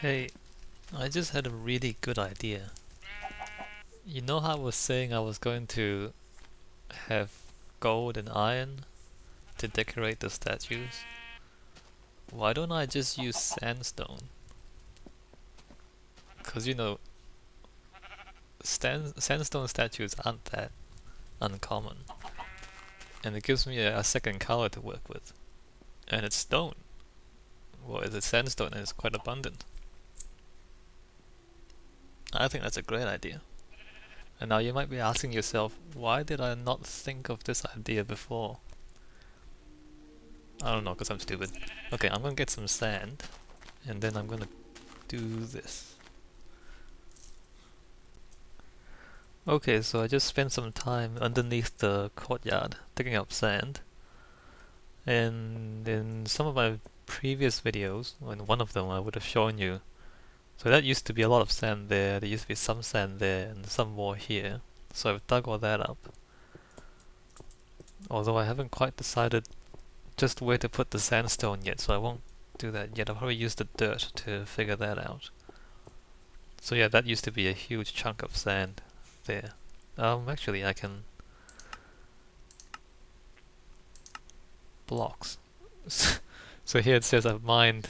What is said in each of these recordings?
Hey, I just had a really good idea. You know how I was saying I was going to have gold and iron to decorate the statues? Why don't I just use sandstone? Because sandstone statues aren't that uncommon. And it gives me a second color to work with. And it's stone. Well, it's sandstone and it's quite abundant. I think that's a great idea. And now you might be asking yourself, why did I not think of this idea before? I don't know, because I'm stupid. Okay, I'm gonna get some sand, and then I'm gonna do this. Okay, so I just spent some time underneath the courtyard digging up sand, and in some of my previous videos, in one of them I would have shown you, so that used to be a lot of sand there used to be some sand there, and some more here, so I've dug all that up. Although I haven't quite decided just where to put the sandstone yet, so I won't do that yet. I'll probably use the dirt to figure that out. So yeah, that used to be a huge chunk of sand there. Actually I can blocks. So here it says I've mined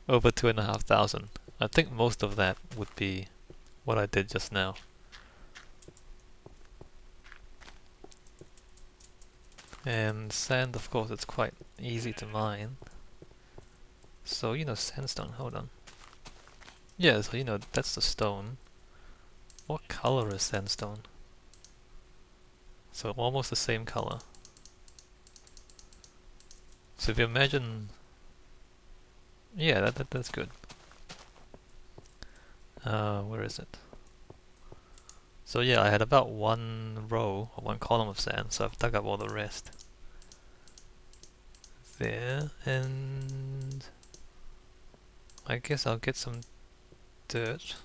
over 2,500. I think most of that would be what I did just now. And sand, of course, it's quite easy to mine. So, sandstone, hold on. Yeah, so, that's the stone. What color is sandstone? So almost the same color. So if you imagine... Yeah, that's good. Where is it? So yeah, I had about one row, or one column of sand, so I've dug up all the rest. There, and... I guess I'll get some dirt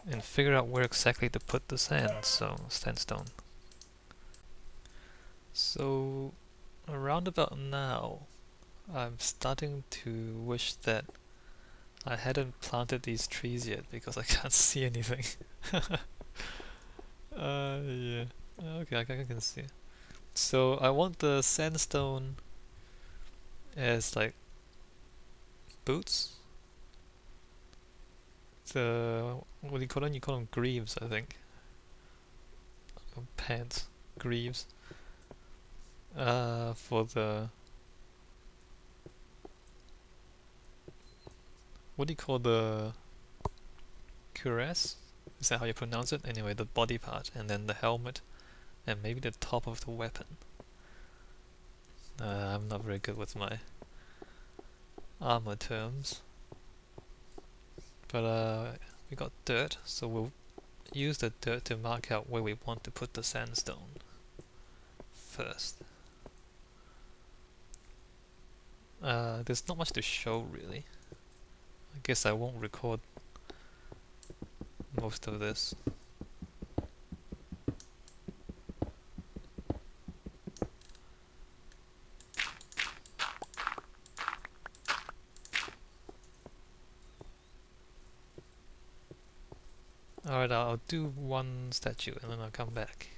and figure out where exactly to put the sand, so sandstone. So, around about now, I'm starting to wish that I hadn't planted these trees yet because I can't see anything. Yeah. Okay, I can see. So I want the sandstone as like boots. What do you call them? You call them greaves, I think. Or pants, greaves. For the what do you call the cuirass? Is that how you pronounce it? Anyway, the body part, and then the helmet, and maybe the top of the weapon. I'm not very good with my armor terms. But we got dirt, so we'll use the dirt to mark out where we want to put the sandstone first. There's not much to show really. I guess I won't record most of this. Alright, I'll do one statue and then I'll come back.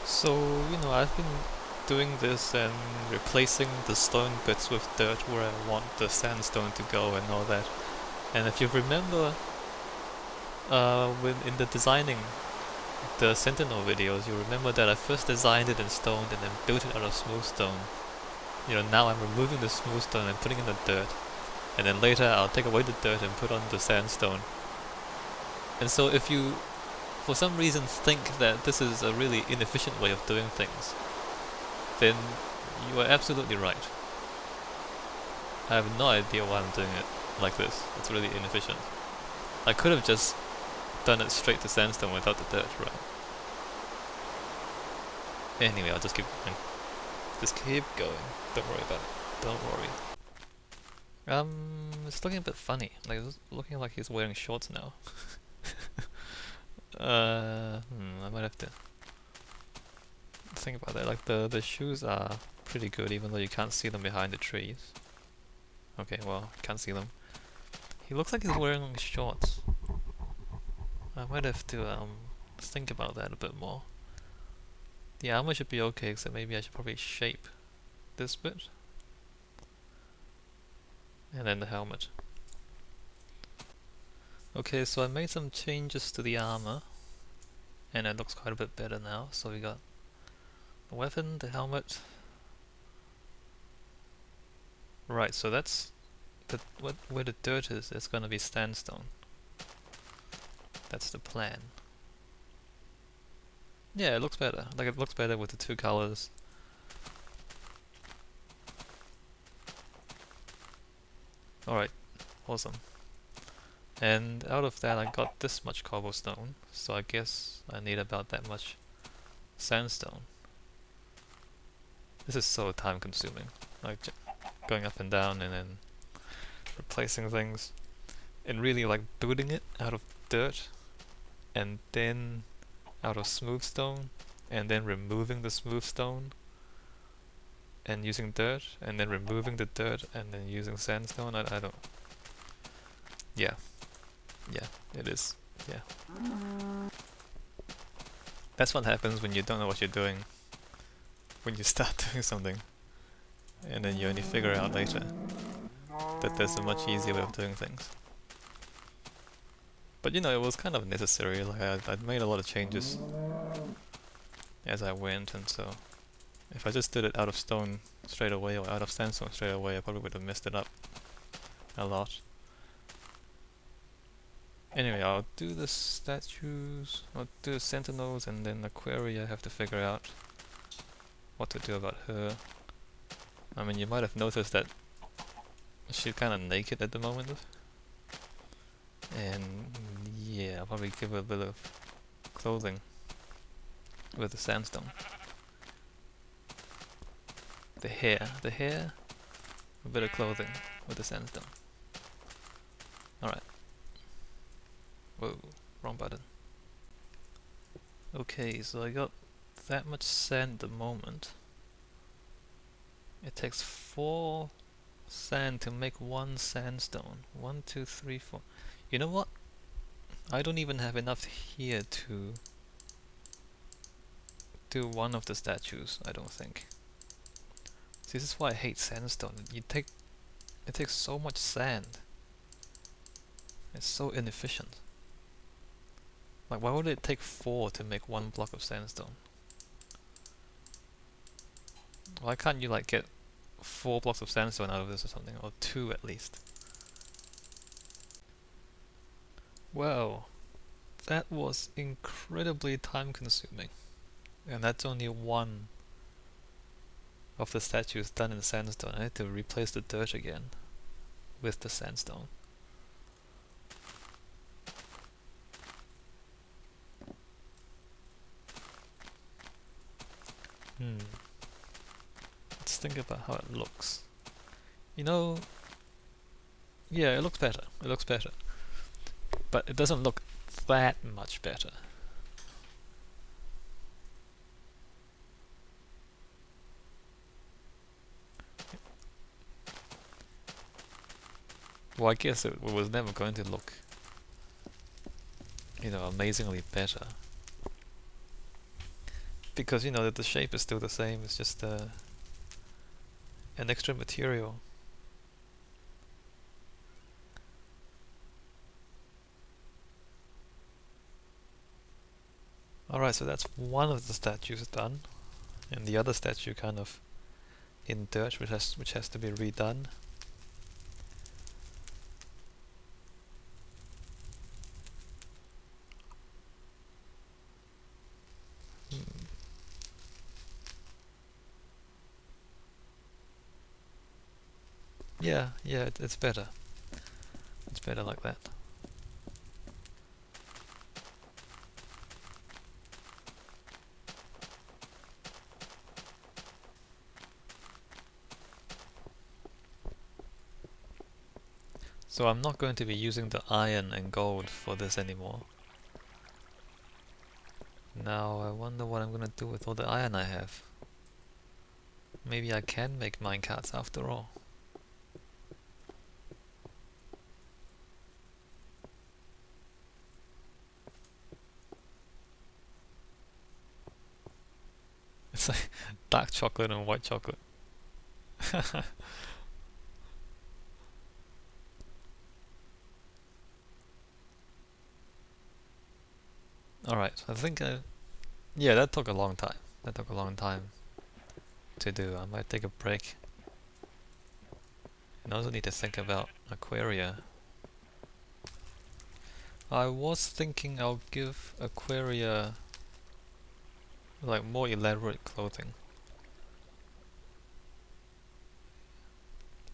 So, I've been doing this and replacing the stone bits with dirt where I want the sandstone to go and all that. And if you remember, when in the designing the Sentinel videos, you remember that I first designed it in stone and then built it out of smooth stone. Now I'm removing the smooth stone and putting in the dirt. And then later I'll take away the dirt and put on the sandstone. And so if you, for some reason, think that this is a really inefficient way of doing things, then you are absolutely right. I have no idea why I'm doing it like this. It's really inefficient. I could have just done it straight to sandstone without the dirt, right? Anyway, I'll just keep going. Just keep going. Don't worry about it. Don't worry. It's looking a bit funny. Like, it's looking like he's wearing shorts now. I might have to think about that. Like, the shoes are pretty good even though you can't see them behind the trees. Okay, well, can't see them. He looks like he's wearing shorts. I might have to think about that a bit more. The armor should be okay, except maybe I should probably shape this bit. And then the helmet. Okay, so I made some changes to the armor. And it looks quite a bit better now. So we got the weapon, the helmet. Right, so that's where the dirt is. It's gonna be sandstone. That's the plan. Yeah, it looks better. Like it looks better with the two colors. Alright, awesome. And out of that I got this much cobblestone, so I guess I need about that much sandstone. This is so time consuming. Like going up and down and then replacing things. And really like building it out of dirt and then out of smooth stone and then removing the smooth stone and using dirt and then removing the dirt and then using sandstone. I don't. Yeah, it is. Yeah. That's what happens when you don't know what you're doing. When you start doing something and then you only figure out later that there's a much easier way of doing things. But you know, it was kind of necessary. Like I'd made a lot of changes as I went, and so if I just did it out of stone straight away or out of sandstone straight away, I probably would have messed it up a lot. Anyway, I'll do the statues, I'll do the Sentinels, and then Aquaria. I have to figure out what to do about her. I mean, you might have noticed that she's kind of naked at the moment. And yeah, I'll probably give her a bit of clothing with the sandstone. The hair, a bit of clothing with the sandstone. Alright. Whoa, wrong button. Okay, so I got that much sand at the moment. It takes 4 sand to make 1 sandstone. 1, 2, 3, 4. You know what? I don't even have enough here to do one of the statues, I don't think. See, this is why I hate sandstone. It takes so much sand. It's so inefficient. Like, why would it take 4 to make 1 block of sandstone? Why can't you like get 4 blocks of sandstone out of this or something, or 2 at least? Well, that was incredibly time consuming. And that's only one of the statues done in sandstone. I had to replace the dirt again with the sandstone. Let's think about how it looks. You know, yeah, it looks better. It looks better. But it doesn't look that much better. Well, I guess it was never going to look, you know, amazingly better. Because, you know, the shape is still the same, it's just an extra material. Alright, so that's one of the statues done. And the other statue kind of in dirt, which has to be redone. Yeah, it's better. It's better like that. So I'm not going to be using the iron and gold for this anymore. Now I wonder what I'm gonna do with all the iron I have. Maybe I can make minecarts after all. It's like dark chocolate and white chocolate. Alright, I think yeah, that took a long time. That took a long time to do. I might take a break. And I also need to think about Aquaria. I was thinking I'll give Aquaria like more elaborate clothing.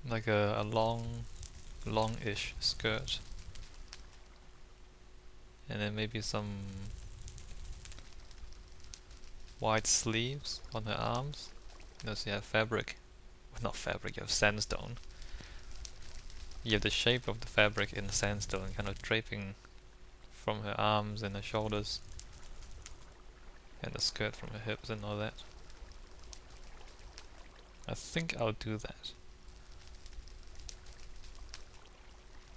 Like a longish skirt. And then maybe some wide sleeves on her arms. You know, so you have fabric. Well, not fabric, you have sandstone. You have the shape of the fabric in sandstone kind of draping from her arms and her shoulders. And the skirt from her hips and all that. I think I'll do that.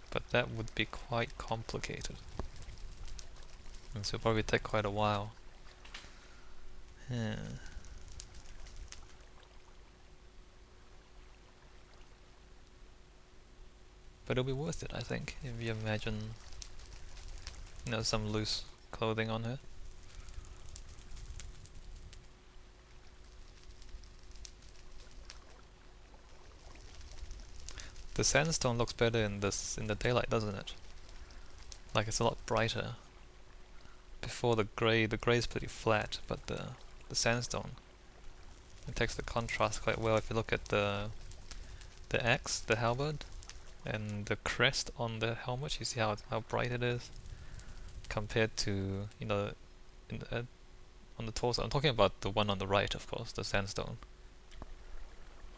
But that would be quite complicated. And so it'll probably take quite a while. Yeah. But it'll be worth it, I think, if you imagine, you know, some loose clothing on her. The sandstone looks better in the daylight, doesn't it? Like it's a lot brighter. Before the grey is pretty flat, but the sandstone, it takes the contrast quite well. If you look at the axe, the halberd, and the crest on the helmet, you see how bright it is compared to, you know, on the torso. I'm talking about the one on the right, of course, the sandstone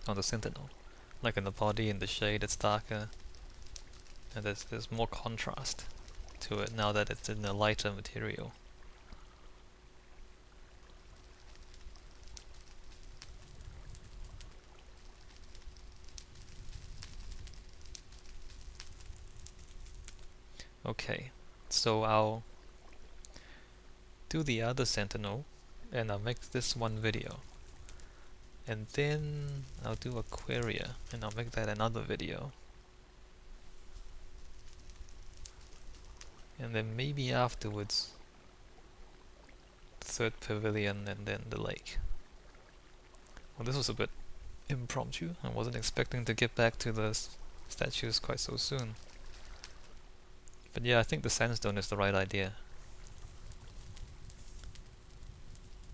on the Sentinel. Like in the body, in the shade, it's darker, and there's more contrast to it now that it's in a lighter material. Okay, so I'll do the other Sentinel, and I'll make this one video. And then I'll do Aquaria, and I'll make that another video. And then maybe afterwards, the third pavilion and then the lake. Well, this was a bit impromptu. I wasn't expecting to get back to the statues quite so soon. But yeah, I think the sandstone is the right idea.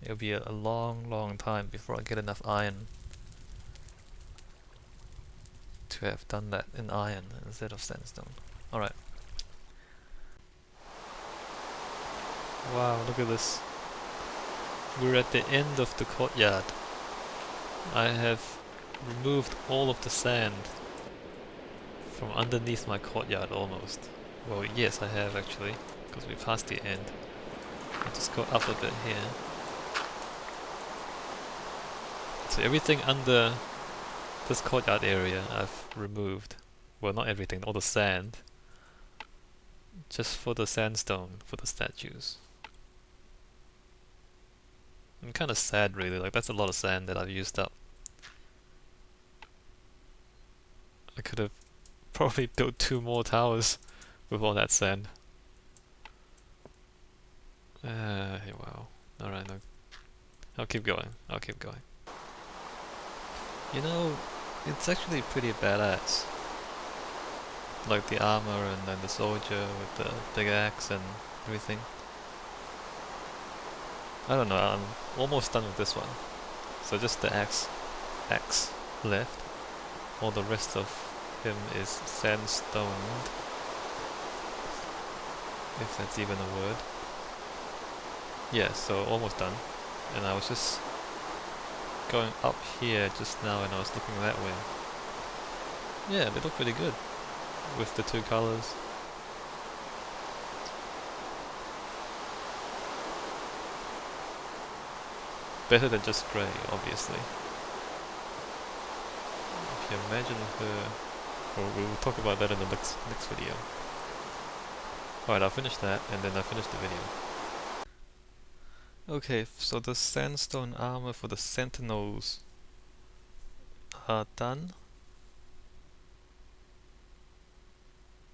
It'll be a long time before I get enough iron to have done that in iron instead of sandstone. Alright. Wow, look at this. We're at the end of the courtyard. I have removed all of the sand from underneath my courtyard almost. Well, yes, I have actually, because we passed the end. I'll just go up a bit here. So everything under this courtyard area I've removed. Well, not everything, all the sand. Just for the sandstone, for the statues. I'm kind of sad really, like that's a lot of sand that I've used up. I could have probably built 2 more towers with all that sand. Hey, wow. Alright, I'll keep going. I'll keep going. You know, it's actually pretty badass. Like the armor and then the soldier with the big axe and everything. I don't know, I'm almost done with this one. So just the axe left. All the rest of him is sandstoned. If that's even a word. Yeah, so almost done. And I was just going up here just now and I was looking that way. Yeah, they look pretty good with the 2 colors. Better than just grey, obviously. If you imagine her... Well, we'll talk about that in the next video. Alright, I'll finish that and then I'll finish the video. Okay, so the sandstone armor for the Sentinels are done.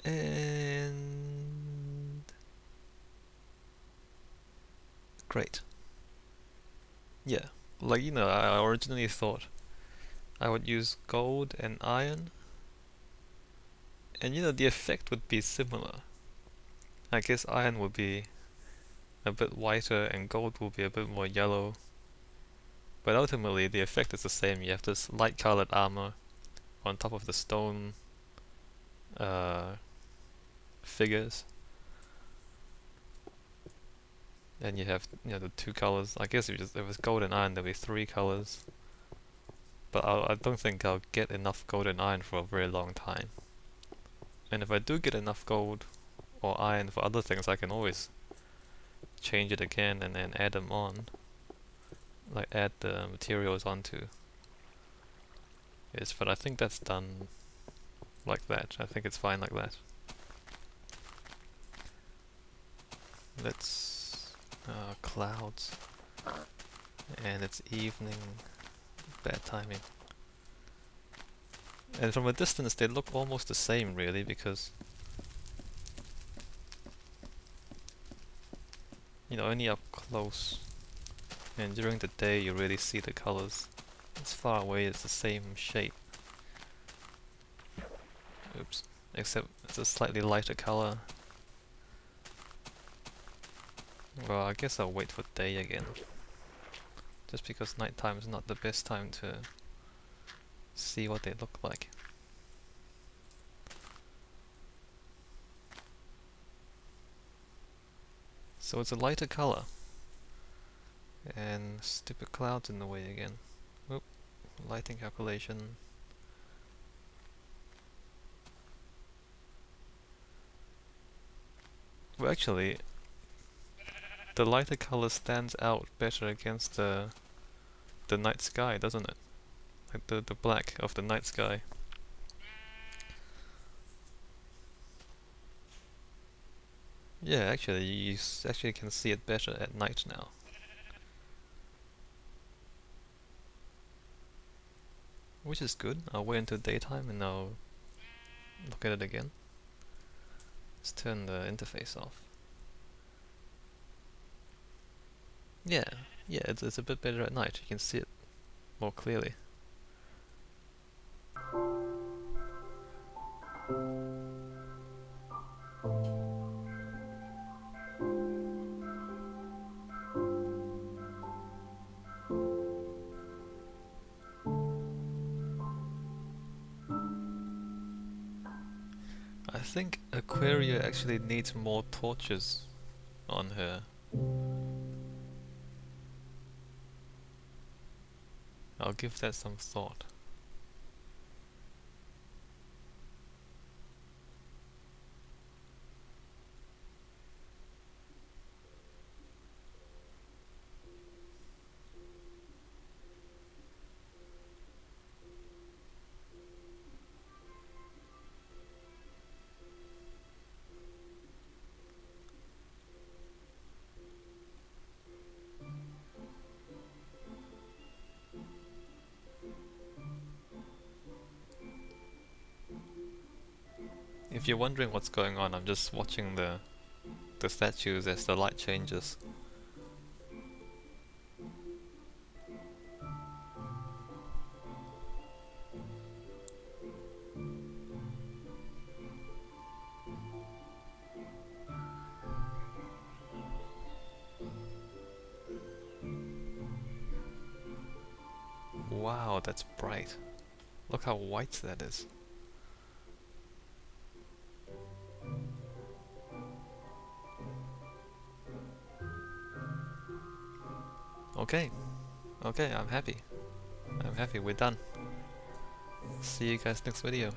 And great. Yeah, like I originally thought I would use gold and iron, and the effect would be similar. I guess iron would be a bit whiter and gold will be a bit more yellow, but ultimately the effect is the same. You have this light colored armor on top of the stone uh, figures, and you have the two colors. I guess if it was gold and iron, there'd be three colors, but I don't think I'll get enough gold and iron for a very long time. And if I do get enough gold or iron for other things, I can always change it again and then add them on, like add the materials onto it. But I think that's done like that. I think it's fine like that. Let's clouds, and it's evening. Bad timing. And from a distance they look almost the same really, because only up close and during the day you really see the colors. As far away it's the same shape. Oops. Except it's a slightly lighter color. Well, I guess I'll wait for day again. Just because nighttime is not the best time to see what they look like. So it's a lighter color. And stupid clouds in the way again. Oop, lighting calculation. Well, actually, the lighter color stands out better against the night sky, doesn't it? Like the black of the night sky. Yeah, actually, you actually can see it better at night now. Which is good. I'll wait until daytime and I'll look at it again. Let's turn the interface off. Yeah, it's a bit better at night. You can see it more clearly. I think Aquaria actually needs more torches on her. I'll give that some thought. If you're wondering what's going on, I'm just watching the statues as the light changes. Wow, that's bright. Look how white that is. Okay, I'm happy. We're done. See you guys next video.